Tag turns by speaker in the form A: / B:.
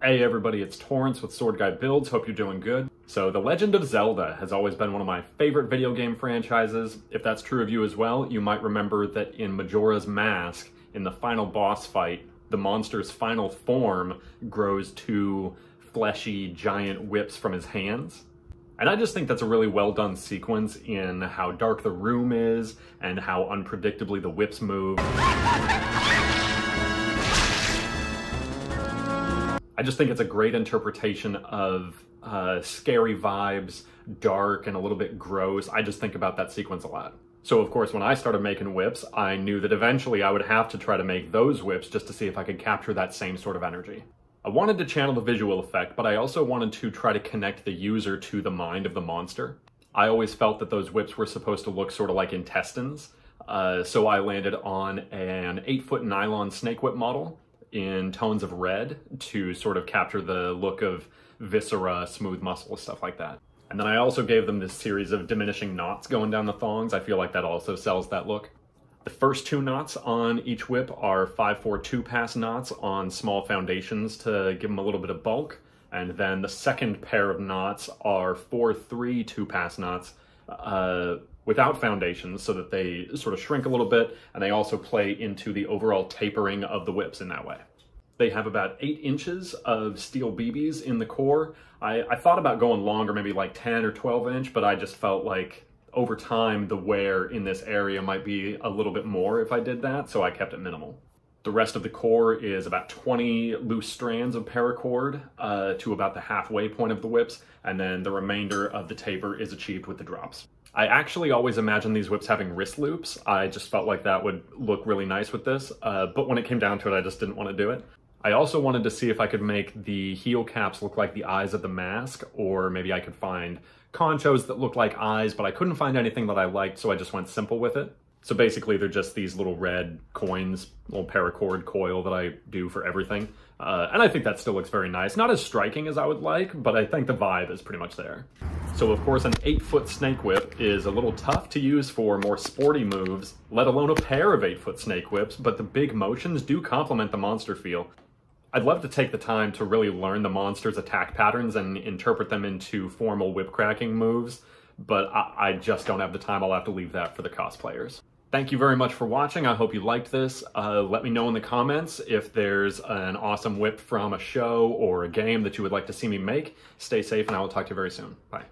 A: Hey everybody, it's Torrance with Sword Guy Builds, hope you're doing good. So The Legend of Zelda has always been one of my favorite video game franchises. If that's true of you as well, you might remember that in Majora's Mask, in the final boss fight, the monster's final form grows two fleshy giant whips from his hands. And I just think that's a really well done sequence in how dark the room is and how unpredictably the whips move. I just think it's a great interpretation of scary vibes, dark and a little bit gross. I just think about that sequence a lot. So of course, when I started making whips, I knew that eventually I would have to try to make those whips just to see if I could capture that same sort of energy. I wanted to channel the visual effect, but I also wanted to try to connect the user to the mind of the monster. I always felt that those whips were supposed to look sort of like intestines, so I landed on an 8-foot nylon snake whip model in tones of red to sort of capture the look of viscera, smooth muscle, stuff like that. And then I also gave them this series of diminishing knots going down the thongs. I feel like that also sells that look. The first two knots on each whip are 5/4 2-pass knots on small foundations to give them a little bit of bulk. And then the second pair of knots are 4/3 2-pass knots without foundations so that they sort of shrink a little bit, and they also play into the overall tapering of the whips in that way. They have about 8 inches of steel BBs in the core. I thought about going longer, maybe like 10 or 12 inch, but I just felt like over time the wear in this area might be a little bit more if I did that, so I kept it minimal. The rest of the core is about 20 loose strands of paracord to about the halfway point of the whips, and then the remainder of the taper is achieved with the drops. I actually always imagined these whips having wrist loops. I just felt like that would look really nice with this, but when it came down to it, I just didn't want to do it. I also wanted to see if I could make the heel caps look like the eyes of the mask, or maybe I could find conchos that look like eyes, but I couldn't find anything that I liked, so I just went simple with it. So basically they're just these little red coins, little paracord coil that I do for everything. And I think that still looks very nice. Not as striking as I would like, but I think the vibe is pretty much there. So of course an 8-foot snake whip is a little tough to use for more sporty moves, let alone a pair of 8-foot snake whips, but the big motions do complement the monster feel. I'd love to take the time to really learn the monster's attack patterns and interpret them into formal whip cracking moves, but I just don't have the time. I'll have to leave that for the cosplayers. Thank you very much for watching. I hope you liked this. Let me know in the comments if there's an awesome whip from a show or a game that you would like to see me make. Stay safe, and I will talk to you very soon. Bye.